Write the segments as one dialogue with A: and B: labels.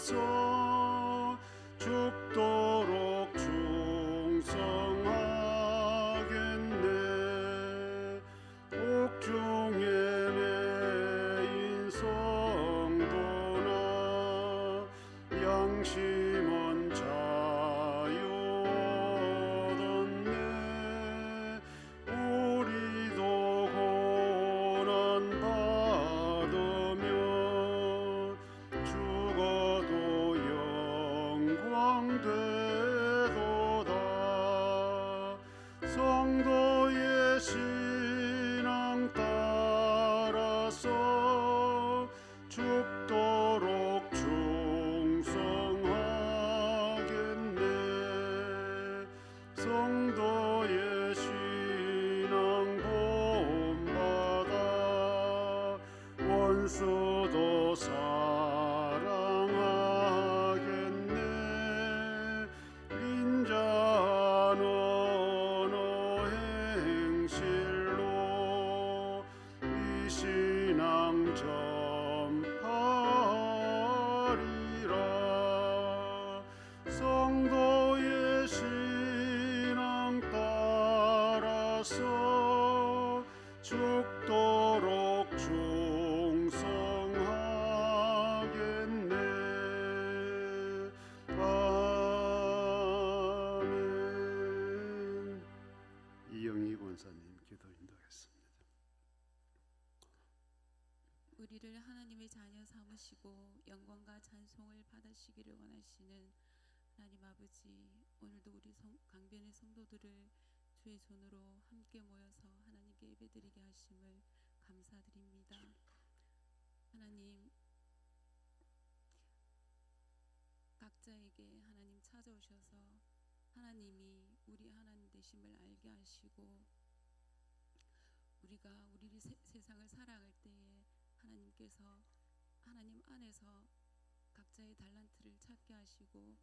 A: 따라서 죽도록 충성하겠네. 옥중에 매인 성도나 양심은 자유 얻었네. 우리도 고난 받으며 죽어도 영광 되도다. 성도의 신앙 따라서 죽도록 충성하겠네. 성도의 신앙 본받아 원수도 사랑하겠네. 인자는 어느 행실로 이 신앙 전파리라. 성도의 신앙 따라서 죽도록 충성하겠네. 아멘. 이영희 권사님 기도 인도하겠습니다.
B: 우리를 하나님의 자녀 삼으시고 영광과 찬송을 받으시기를 원하시는 하나님 아버지, 오늘도 우리 강변의 성도들을 주의 손으로 함께 모여서 하나님께 예배드리게 하심을 감사드립니다. 하나님, 각자에게 하나님 찾아오셔서 하나님이 우리 하나님 되심을 알게 하시고, 우리가 우리 세상을 살아갈 때에 하나님께서 하나님 안에서 각자의 달란트를 찾게 하시고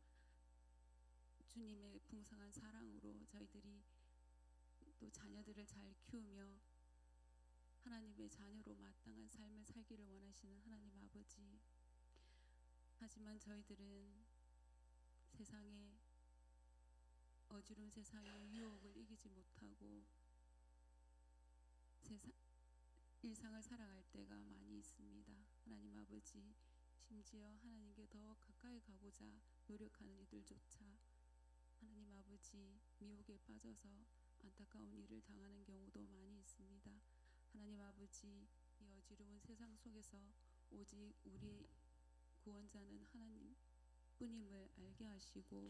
B: 주님의 풍성한 사랑으로 저희들이 또 자녀들을 잘 키우며 하나님의 자녀로 마땅한 삶을 살기를 원하시는 하나님 아버지, 하지만 저희들은 세상에 어지러운 세상의 유혹을 이기지 못하고 일상을 살아갈 때가 많이 있습니다. 하나님 아버지, 심지어 하나님께 더 가까이 가고자 노력하는 이들조차 하나님 아버지 미혹에 빠져서 안타까운 일을 당하는 경우도 많이 있습니다. 하나님 아버지, 이 어지러운 세상 속에서 오직 우리의 구원자는 하나님 뿐임을 알게 하시고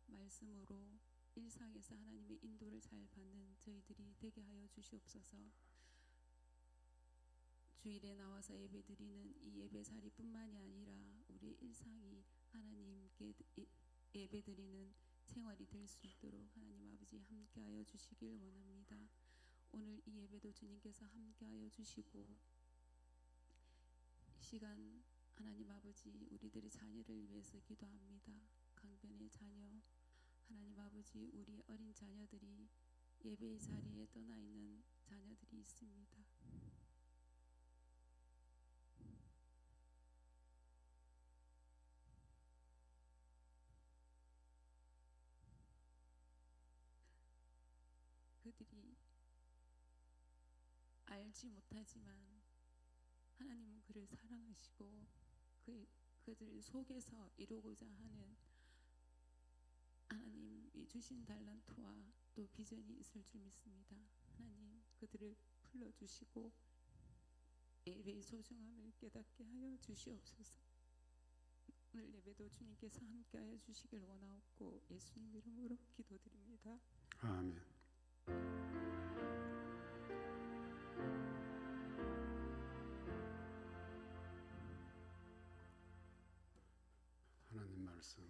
B: 말씀으로 일상에서 하나님의 인도를 잘 받는 저희들이 되게 하여 주시옵소서. 주일에 나와서 예배드리는 이 예배자리뿐만이 아니라 우리의 일상이 하나님께 예배드리는 생활이 될 수 있도록 하나님 아버지 함께하여 주시길 원합니다. 오늘 이 예배도 주님께서 함께하여 주시고, 이 시간 하나님 아버지 우리들의 자녀를 위해서 기도합니다. 강변의 자녀, 하나님 아버지 우리 어린 자녀들이 예배의 자리에 떠나 있는 자녀들이 있습니다. 그들이 알지 못하지만 하나님은 그를 사랑하시고 그들 속에서 이루고자 하는 하나님이 주신 달란트와 또 비전이 있을 줄 믿습니다. 하나님, 그들을 불러주시고 예배의 소중함을 깨닫게 하여 주시옵소서. 오늘 예배도 주님께서 함께하여 주시길 원하옵고 예수님 이름으로 기도드립니다.
A: 아멘. 하나님 말씀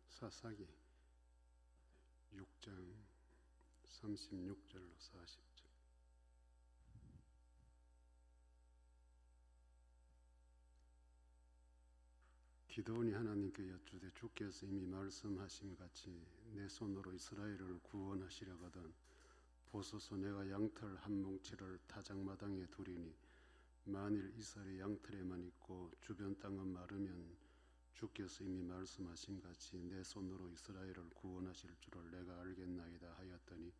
A: 사사기 6장 36절로 40절. 기드온이 하나님께 여쭈되 주께서 이미 말씀하심 같이 내 손으로 이스라엘을 구원하시려거든 보소서 내가 양털 한 뭉치를 타작마당에 두리니 만일 이스라엘의 양털에만 있고 주변 땅은 마르면 주께서 이미 말씀하신 같이 내 손으로 이스라엘을 구원하실 줄을 내가 알겠나이다 하였더니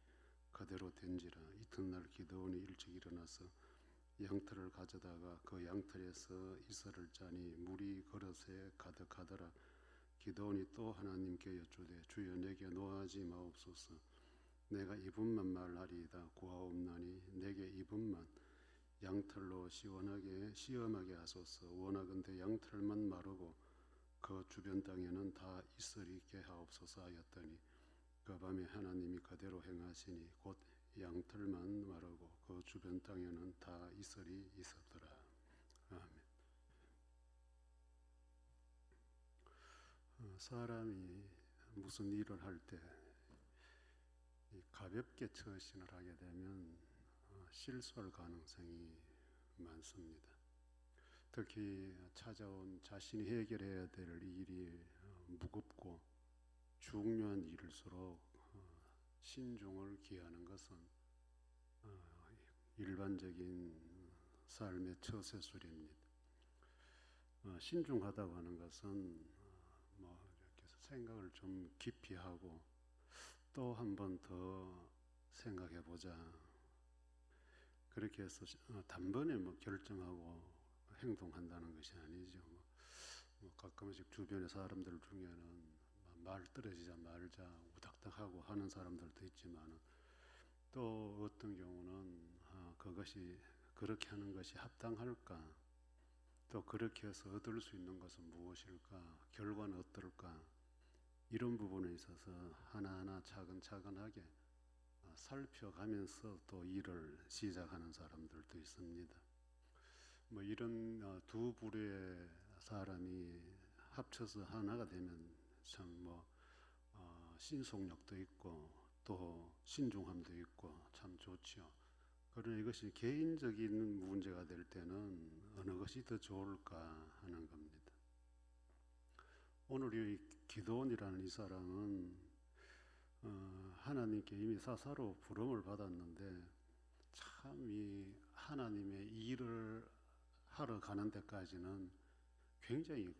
A: 그대로 된지라. 이튿날 기드온이 일찍 일어나서 양털을 가져다가 그 양털에서 이슬을 짜니 물이 그릇에 가득하더라. 기드온이 또 하나님께 여쭈되 주여 내게 노하지 마옵소서. 내가 이분만 말하리이다. 구하옵나니 내게 이분만 양털로 시원하게 하소서. 원하건대 양털만 마르고 그 주변 땅에는 다 이슬이 있게 하옵소서 하였더니 그 밤에 하나님이 그대로 행하시니 곧 양털만 마르고 그 주변 땅에는 다 이슬이 있었더라. 아멘. 사람이 무슨 일을 할 때 가볍게 처신을 하게 되면 실수할 가능성이 많습니다. 특히 찾아온 자신이 해결해야 될 일이 무겁고 중요한 일일수록 신중을 기하는 것은 일반적인 삶의 처세술입니다. 신중하다고 하는 것은 뭐 이렇게 생각을 좀 깊이 하고 또 한 번 더 생각해 보자. 그렇게 해서 단번에 뭐 결정하고 행동한다는 것이 아니죠. 뭐 가끔씩 주변의 사람들 중에는 말 떨어지자 말자 우닥닥하고 하는 사람들도 있지만 또 어떤 경우는 그것이 그렇게 하는 것이 합당할까, 또 그렇게 해서 얻을 수 있는 것은 무엇일까, 결과는 어떨까, 이런 부분에 있어서 하나하나 차근차근하게 살펴가면서 또 일을 시작하는 사람들도 있습니다. 뭐 이런 두 부류의 사람이 합쳐서 하나가 되면 참 신속력도 있고 또 신중함도 있고 참 좋지요. 그러나 이것이 개인적인 문제가 될 때는 어느 것이 더 좋을까 하는 겁니다. 오늘 이 기드온이라는 이 사람은 하나님께 이미 사사로 부름을 받았는데 참 이 하나님의 일을 하러 가는 데까지는 굉장히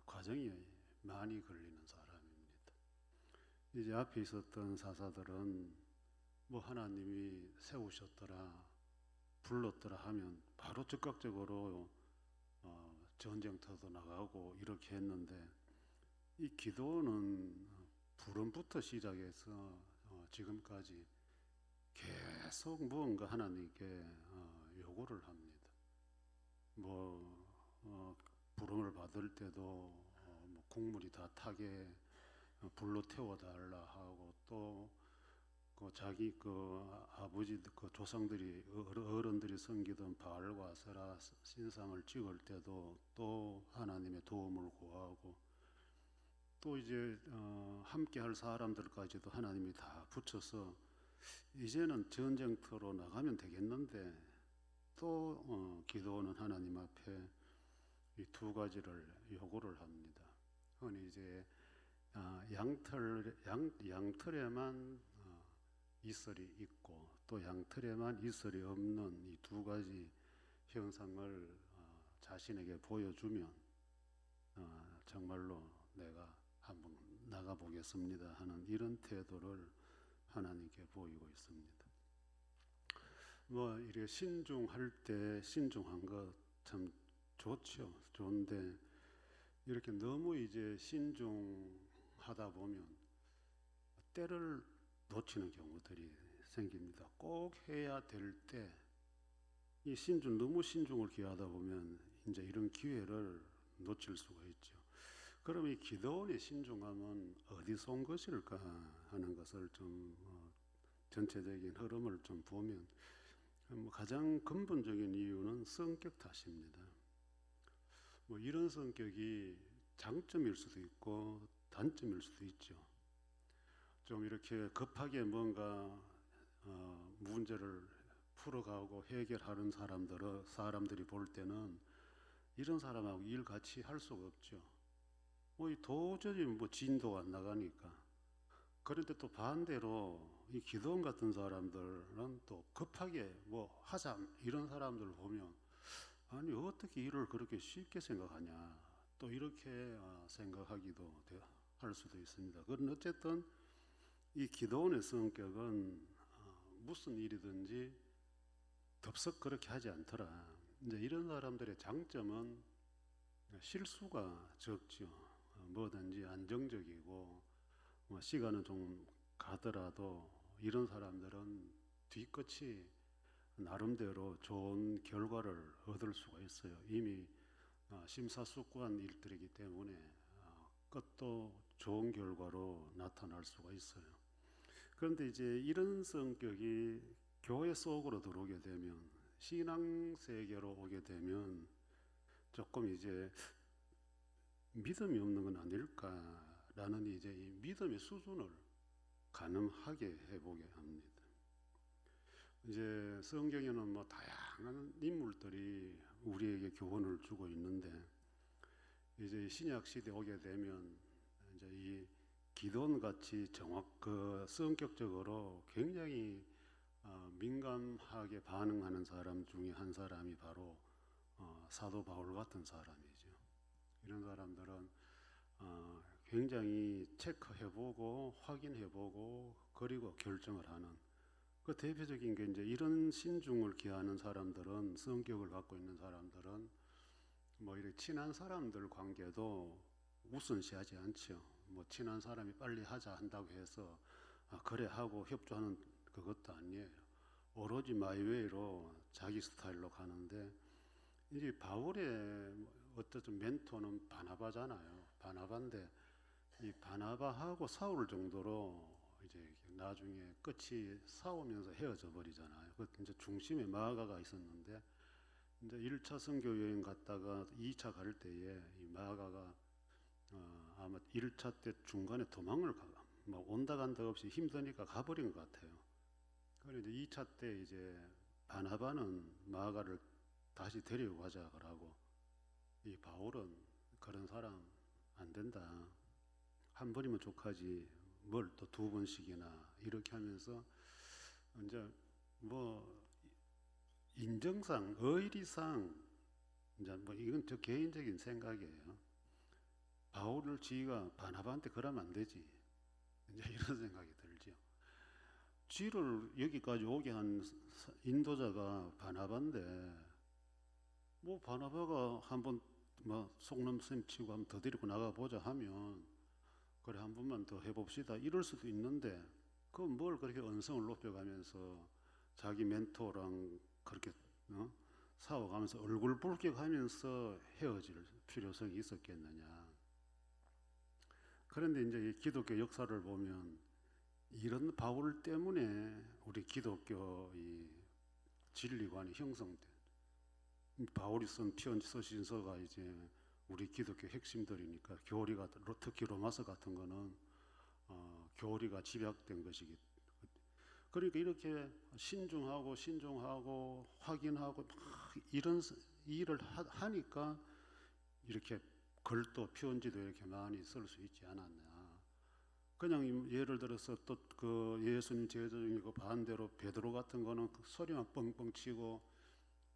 A: 과정이 많이 걸리는 사람입니다. 이제 앞에 있었던 사사들은 뭐 하나님이 세우셨더라, 불렀더라 하면 바로 즉각적으로 전쟁터도 나가고 이렇게 했는데 이 기도는 부름부터 시작해서 지금까지 계속 무언가 하나님께 요구를 합니다. 부름을 받을 때도 뭐 국물이 다 타게 불로 태워달라 하고 또 자기 아버지 조상들이 어른들이 섬기던 바알과 아세라 신상을 찍을 때도 또 하나님의 도움을 구하고 또 이제 함께 할 사람들까지도 하나님이 다 붙여서 이제는 전쟁터로 나가면 되겠는데 또 기도는 하나님 앞에 이 두 가지를 요구를 합니다. 흔히 이제 양털에만 이슬이 있고 또 양털에만 이슬이 없는 이 두 가지 형상을 자신에게 보여주면 정말로 내가 한번 나가보겠습니다 하는 이런 태도를 하나님께 보이고 있습니다. 이렇게 신중할 때 신중한 것 참 좋죠. 좋은데 이렇게 너무 이제 신중하다 보면 때를 놓치는 경우들이 생깁니다. 꼭 해야 될 때 이 너무 신중을 기하다 보면 이제 이런 기회를 놓칠 수가 있죠. 그럼 이 기도원의 신중함은 어디서 온 것일까 하는 것을 좀 전체적인 흐름을 좀 보면 가장 근본적인 이유는 성격 탓입니다. 이런 성격이 장점일 수도 있고 단점일 수도 있죠. 좀 이렇게 급하게 뭔가 문제를 풀어가고 해결하는 사람들이 볼 때는 이런 사람하고 일 같이 할 수가 없죠. 도저히 진도가 안 나가니까. 그런데 또 반대로 이 기도원 같은 사람들은 또 급하게 하자 이런 사람들을 보면 아니 어떻게 일을 그렇게 쉽게 생각하냐, 또 이렇게 생각하기도 할 수도 있습니다. 그런 어쨌든 이 기도원의 성격은 무슨 일이든지 덥석 그렇게 하지 않더라. 이제 이런 사람들의 장점은 실수가 적죠. 뭐든지 안정적이고 시간은 좀 가더라도 이런 사람들은 뒤끝이 나름대로 좋은 결과를 얻을 수가 있어요. 이미 심사숙고한 일들이기 때문에 끝도 좋은 결과로 나타날 수가 있어요. 그런데 이제 이런 성격이 교회 속으로 들어오게 되면, 신앙 세계로 오게 되면 조금 이제 믿음이 없는 건 아닐까라는 이제 이 믿음의 수준을 가늠하게 해보게 합니다. 이제 성경에는 뭐 다양한 인물들이 우리에게 교훈을 주고 있는데, 이제 신약 시대 오게 되면 이제 이 기도원 같이 성격적으로 굉장히 민감하게 반응하는 사람 중에 한 사람이 바로 사도 바울 같은 사람이죠. 이런 사람들은 굉장히 체크해보고 확인해보고 그리고 결정을 하는, 그 대표적인 게 이제 이런 신중을 기하는 사람들은, 성격을 갖고 있는 사람들은 뭐 이렇게 친한 사람들 관계도 우선시하지 않죠. 뭐 친한 사람이 빨리 하자 한다고 해서 그래 하고 협조하는 그것도 아니에요. 오로지 마이웨이로 자기 스타일로 가는데, 이제 바울의 어쨌든 멘토는 바나바잖아요. 바나바인데 이 바나바하고 사울 정도로 이제 나중에 끝이 싸우면서 헤어져 버리잖아요. 그 이제 중심에 마가가 있었는데, 이제 1차 선교 여행 갔다가 2차 갈 때에 이 마가가 아마 1차 때 중간에 도망을 막 온다 간다 없이 힘드니까 가버린 것 같아요. 그래서 이제 2차 때 이제 바나바는 마가를 다시 데리고 가자 그러고, 이 바울은 그런 사람 안 된다. 한 번이면 족하지 뭘 또 두 번씩이나 이렇게 하면서 이제 뭐 인정상 의리상 이제 뭐 이건 저 개인적인 생각이에요. 바울을 지가 바나바한테 그러면 안 되지. 이제 이런 생각이 들죠. 쥐를 여기까지 오게 한 인도자가 바나바인데, 뭐 바나바가 한번 뭐 속넘샘 치고 한번 더 데리고 나가 보자 하면 그래 한 번만 더 해봅시다 이럴 수도 있는데, 그 뭘 그렇게 언성을 높여가면서 자기 멘토랑 그렇게 싸워가면서 얼굴 붉게 가면서 헤어질 필요성이 있었겠느냐. 그런데 이제 이 기독교 역사를 보면 이런 바울 때문에 우리 기독교 이 진리관이 형성된, 바울이 쓴 편지 서신서가 이제 우리 기독교 핵심들이니까, 교리가 특히 로마서 같은 거는 교리가 집약된 것이기. 그러니까 이렇게 신중하고 확인하고 막 이런 일을 하니까 이렇게 글도 편지도 이렇게 많이 쓸 수 있지 않았나. 그냥 예를 들어서 또 그 예수님 제자 중에 그 반대로 베드로 같은 거는 그 소리만 뻥뻥 치고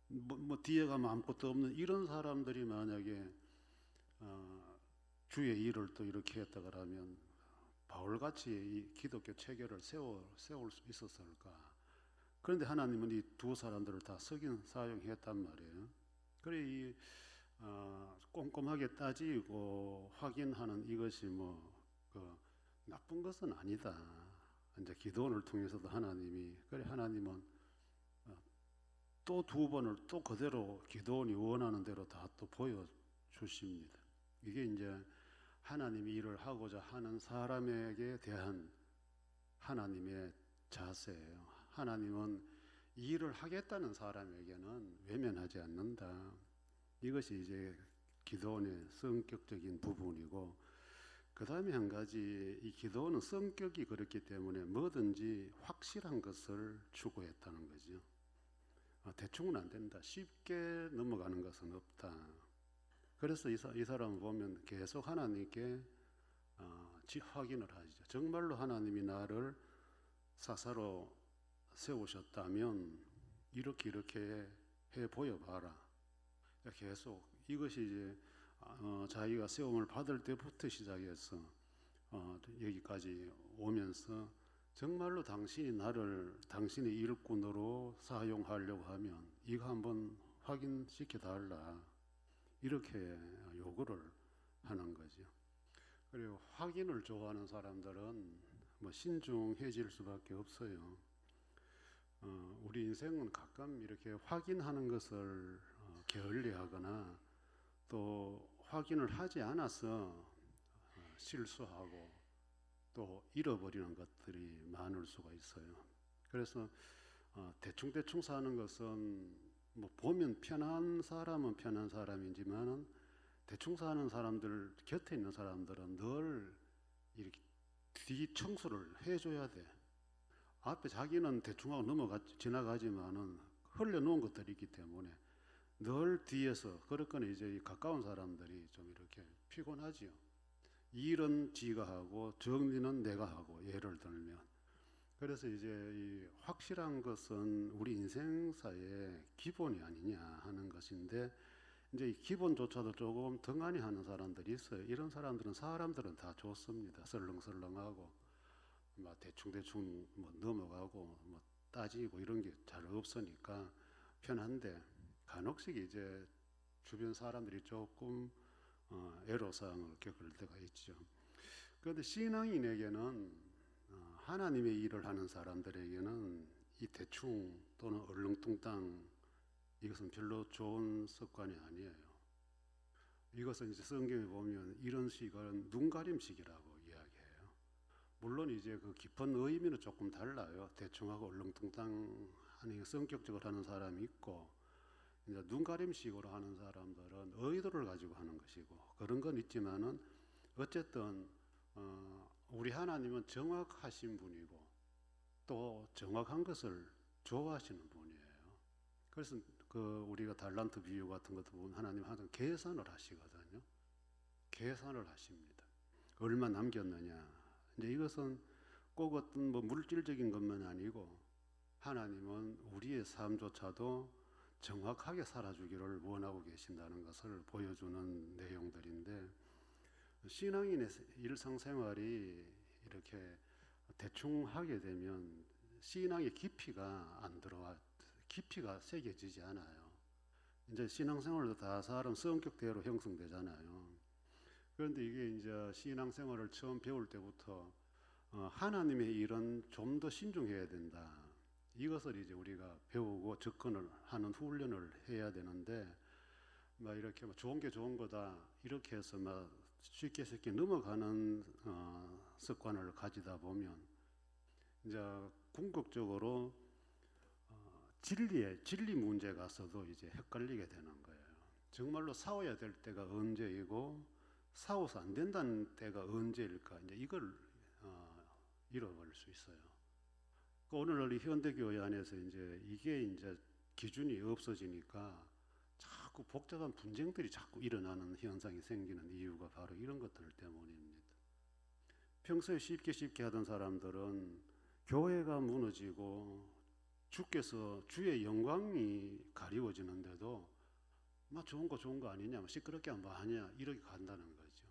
A: 뭐 뒤에 가면 아무것도 없는 이런 사람들이 만약에 주의 일을 또 이렇게 했다 그러면 바울같이 이 기독교 체계를 세울 수 있었을까. 그런데 하나님은 이 두 사람들을 다 사용했단 말이에요. 그래 이 꼼꼼하게 따지고 확인하는 이것이 그 나쁜 것은 아니다. 이제 기도원을 통해서도 하나님은 또 두 번을 또 그대로 기도원이 원하는 대로 다 또 보여주십니다. 이게 이제 하나님이 일을 하고자 하는 사람에게 대한 하나님의 자세예요. 하나님은 일을 하겠다는 사람에게는 외면하지 않는다. 이것이 이제 기도원의 성격적인 부분이고, 그 다음에 한 가지, 이 기도원은 성격이 그렇기 때문에 뭐든지 확실한 것을 추구했다는 거죠. 대충은 안 된다. 쉽게 넘어가는 것은 없다. 그래서 이 사람을 보면 계속 하나님께 확인을 하죠. 정말로 하나님이 나를 사사로 세우셨다면 이렇게 해 보여봐라. 계속 이것이 이제 자기가 세움을 받을 때부터 시작해서 여기까지 오면서 정말로 당신의 일꾼으로 사용하려고 하면 이거 한번 확인시켜 달라, 이렇게 요구를 하는 거죠. 그리고 확인을 좋아하는 사람들은 뭐 신중해질 수밖에 없어요. 우리 인생은 가끔 이렇게 확인하는 것을 게을리하거나 또 확인을 하지 않아서 실수하고 또 잃어버리는 것들이 많을 수가 있어요. 그래서 대충대충 사는 것은 뭐 보면 편한 사람은 편한 사람이지만은 대충 사는 사람들, 곁에 있는 사람들은 늘 이렇게 뒤 청소를 해줘야 돼. 앞에 자기는 대충하고 지나가지만은 흘려놓은 것들이 있기 때문에 늘 뒤에서, 그렇거나 이제 가까운 사람들이 좀 이렇게 피곤하지요. 일은 지가 하고 정리는 내가 하고, 예를 들면. 그래서 이제 이 확실한 것은 우리 인생사의 기본이 아니냐 하는 것인데, 이제 이 기본조차도 조금 등한히 하는 사람들이 있어요. 이런 사람들은 다 좋습니다. 설렁설렁하고 막 대충대충 뭐 넘어가고 뭐 따지고 이런 게 잘 없으니까 편한데, 간혹씩 이제 주변 사람들이 조금 애로사항을 겪을 때가 있죠. 그런데 신앙인에게는, 하나님의 일을 하는 사람들에게는 이 대충 또는 얼렁뚱땅, 이것은 별로 좋은 습관이 아니에요. 이것은 이제 성경에 보면 이런 식은 눈가림식이라고 이야기해요. 물론 이제 그 깊은 의미는 조금 달라요. 대충하고 얼렁뚱땅 하는 성격적으로 하는 사람이 있고, 이제 눈가림식으로 하는 사람들은 의도를 가지고 하는 것이고, 그런 건 있지만은 어쨌든 우리 하나님은 정확하신 분이고 또 정확한 것을 좋아하시는 분이에요. 그래서 우리가 달란트 비유 같은 것도 보면 하나님 항상 계산을 하시거든요. 계산을 하십니다. 얼마 남겼느냐. 이제 이것은 꼭 어떤 뭐 물질적인 것만 아니고, 하나님은 우리의 삶조차도 정확하게 살아주기를 원하고 계신다는 것을 보여주는 내용들인데, 신앙인의 일상생활이 이렇게 대충 하게 되면 신앙의 깊이가 안 들어와, 깊이가 새겨지지 않아요. 이제 신앙생활도 다 사람 성격대로 형성되잖아요. 그런데 이게 이제 신앙생활을 처음 배울 때부터 하나님의 일은 좀 더 신중해야 된다, 이것을 이제 우리가 배우고 접근을 하는 훈련을 해야 되는데, 막 이렇게 좋은 게 좋은 거다 이렇게 해서 막 쉽게 넘어가는 습관을 가지다 보면 이제 궁극적으로 진리 문제 가서도 이제 헷갈리게 되는 거예요. 정말로 싸워야 될 때가 언제이고 싸워서 안 된다는 때가 언제일까, 이제 이걸 잃어버릴 수 있어요. 오늘날 이 현대교회 안에서 이제 이게 이제 기준이 없어지니까 자꾸 복잡한 분쟁들이 자꾸 일어나는 현상이 생기는 이유가 바로 이런 것들 때문입니다. 평소에 쉽게 하던 사람들은 교회가 무너지고 주께서 주의 영광이 가리워지는데도 막 좋은 거 아니냐, 시끄럽게 뭐 하냐, 이렇게 간다는 거죠.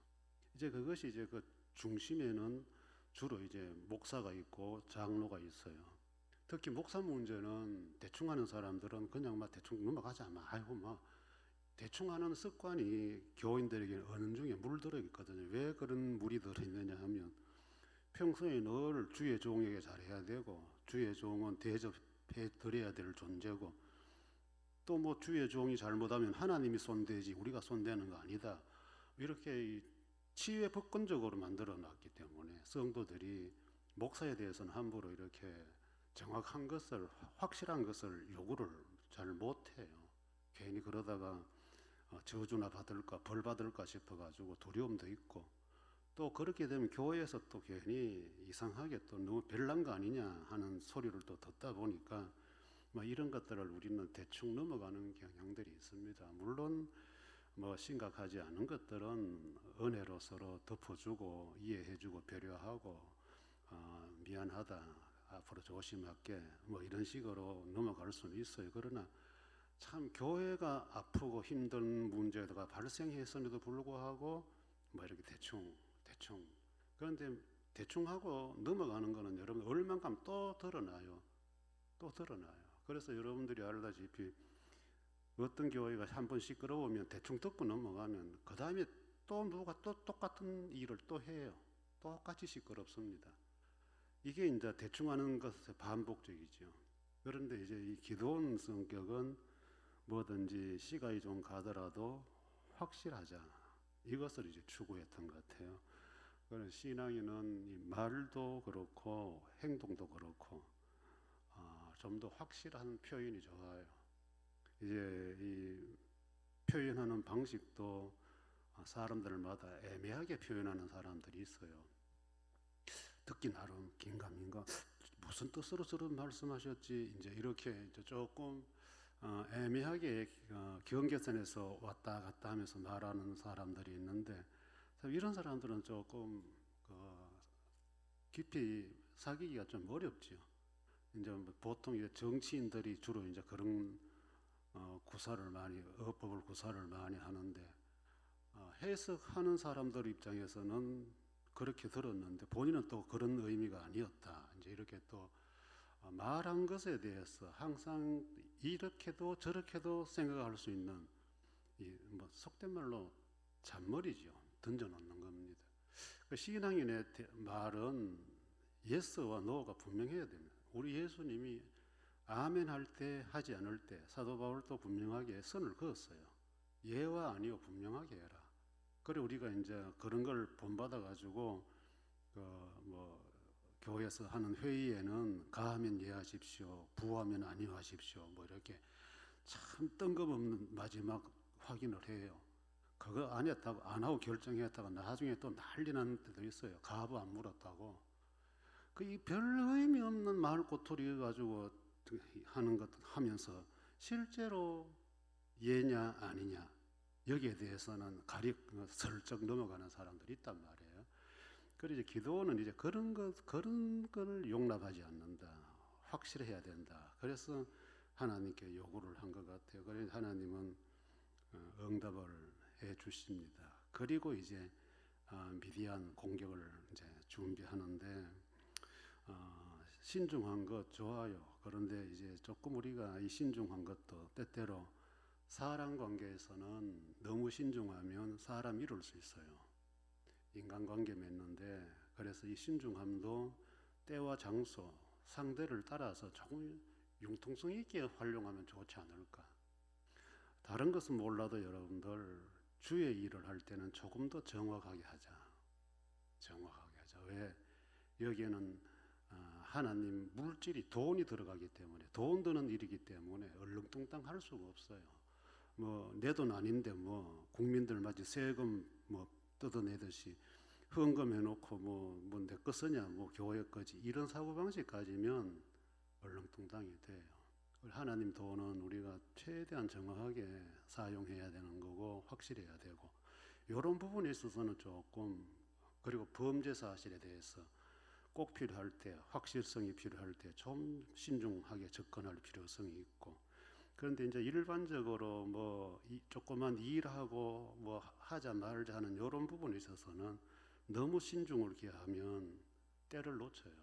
A: 이제 그것이 이제 그 중심에는 주로 이제 목사가 있고 장로가 있어요. 특히 목사 문제는 대충 하는 사람들은 그냥 막 대충 넘어가자, 아이고 막 대충 하는 습관이 교인들에게 어느 중에 물들어 있거든요. 왜 그런 물이 들어있느냐 하면, 평소에 늘 주의 종에게 잘해야 되고, 주의 종은 대접해 드려야 될 존재고, 또 뭐 주의 종이 잘못하면 하나님이 손대지 우리가 손대는 거 아니다, 이렇게 치유의 법권적으로 만들어 놨기 때문에 성도들이 목사에 대해서는 함부로 이렇게 정확한 것을, 확실한 것을 요구를 잘 못해요. 괜히 그러다가 저주나 받을까 벌 받을까 싶어가지고 두려움도 있고, 또 그렇게 되면 교회에서 또 괜히 이상하게 또 너무 별난 거 아니냐 하는 소리를 또 듣다 보니까 뭐 이런 것들을 우리는 대충 넘어가는 경향들이 있습니다. 물론 뭐 심각하지 않은 것들은 은혜로 서로 덮어주고 이해해주고 배려하고 미안하다, 앞으로 조심할게, 뭐 이런 식으로 넘어갈 수는 있어요. 그러나 참 교회가 아프고 힘든 문제가 발생했음에도 불구하고 뭐 이렇게 대충 그런데 대충 하고 넘어가는 거는 여러분 얼만큼 또 드러나요. 그래서 여러분들이 알다시피 어떤 교회가 한번 시끄러우면 대충 듣고 넘어가면 그 다음에 또 누가 또 똑같은 일을 또 해요. 똑같이 시끄럽습니다. 이게 이제 대충 하는 것의 반복적이죠. 그런데 이제 이 기도원 성격은 뭐든지 시간이 좀 가더라도 확실하자. 이것을 이제 추구했던 것 같아요. 그래서 신앙인은 이 말도 그렇고 행동도 그렇고 좀 더 확실한 표현이 좋아요. 이제 이 표현하는 방식도 사람들마다 애매하게 표현하는 사람들이 있어요. 듣기 나름 긴가민가 무슨 뜻으로 저런 말씀하셨지 이제 이렇게 이제 조금 애매하게 경계선에서 왔다 갔다 하면서 말하는 사람들이 있는데 이런 사람들은 조금 깊이 사귀기가 좀 어렵죠. 이제 보통 이제 정치인들이 주로 이제 그런 어법을 구사를 많이 하는데 해석하는 사람들 입장에서는 그렇게 들었는데 본인은 또 그런 의미가 아니었다. 이제 이렇게 또 말한 것에 대해서 항상 이렇게도 저렇게도 생각할 수 있는 뭐 속된 말로 잔머리죠. 던져놓는 겁니다. 신앙인의 말은 예스와 노가 분명해야 됩니다. 우리 예수님이 아멘 할 때 하지 않을 때 사도 바울도 분명하게 선을 그었어요. 예와 아니요 분명하게 해라. 그래 우리가 이제 그런 걸 본받아 가지고 뭐 교회에서 하는 회의에는 가하면 예하십시오, 부하면 아니요 하십시오. 뭐 이렇게 참 뜬금없는 마지막 확인을 해요. 그거 안 했다고 안 하고 결정했다가 나중에 또 난리 나는 때도 있어요. 가부 안 물었다고. 그 별 의미 없는 말꼬투리 가지고 하는 것 하면서 실제로 예냐 아니냐 여기에 대해서는 슬쩍 넘어가는 사람들이 있단 말이에요. 그래서 기도는 이제 그런 걸 용납하지 않는다. 확실해야 된다. 그래서 하나님께 요구를 한 것 같아요. 그래서 하나님은 응답을 해 주십니다. 그리고 이제 미디안 공격을 이제 준비하는데 신중한 것 좋아요. 그런데 이제 조금 우리가 이 신중한 것도 때때로 사람 관계에서는 너무 신중하면 사람 이룰 수 있어요. 인간관계 맺는데 그래서 이 신중함도 때와 장소, 상대를 따라서 조금 융통성 있게 활용하면 좋지 않을까. 다른 것은 몰라도 여러분들 주의 일을 할 때는 조금 더 정확하게 하자. 왜? 여기에는 하나님 물질이 돈이 들어가기 때문에 돈 드는 일이기 때문에 얼렁뚱땅 할 수가 없어요. 뭐 내 돈 아닌데 뭐 국민들 마치 세금 뭐 뜯어내듯이 헌금 해놓고 뭐 내 거 쓰냐 뭐 교회 거지 이런 사고방식 가지면 얼렁뚱땅이 돼요. 하나님 돈은 우리가 최대한 정확하게 사용해야 되는 거고 확실해야 되고 이런 부분에 있어서는 조금 그리고 범죄 사실에 대해서 꼭 필요할 때 확실성이 필요할 때 좀 신중하게 접근할 필요성이 있고 그런데 이제 일반적으로 뭐 조그만 일하고 뭐 하자 말자 하는 이런 부분에 있어서는 너무 신중을 기하면 때를 놓쳐요.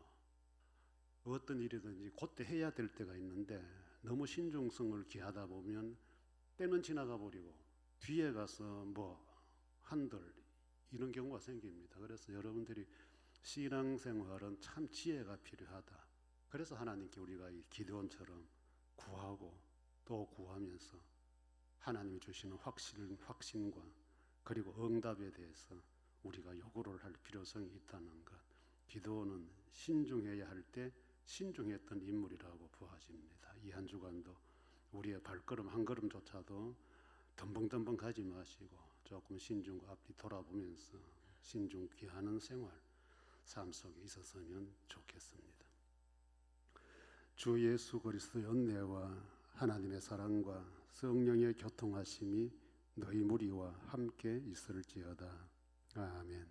A: 어떤 일이든지 그때 해야 될 때가 있는데 너무 신중성을 기하다 보면 때는 지나가 버리고 뒤에 가서 뭐 한들 이런 경우가 생깁니다. 그래서 여러분들이 신앙생활은 참 지혜가 필요하다. 그래서 하나님께 우리가 이 기도원처럼 구하고 또 구하면서 하나님이 주시는 확신과 그리고 응답에 대해서 우리가 요구를 할 필요성이 있다는 것. 기도원은 신중해야 할 때 신중했던 인물이라고 보아집니다. 이 한 주간도 우리의 발걸음 한 걸음조차도 덤벙덤벙 가지 마시고 조금 신중과 앞뒤 돌아보면서 신중기하는 생활 삶 속에 있었으면 좋겠습니다. 주 예수 그리스도의 은혜와 하나님의 사랑과 성령의 교통하심이 너희 무리와 함께 있을지어다. 아멘.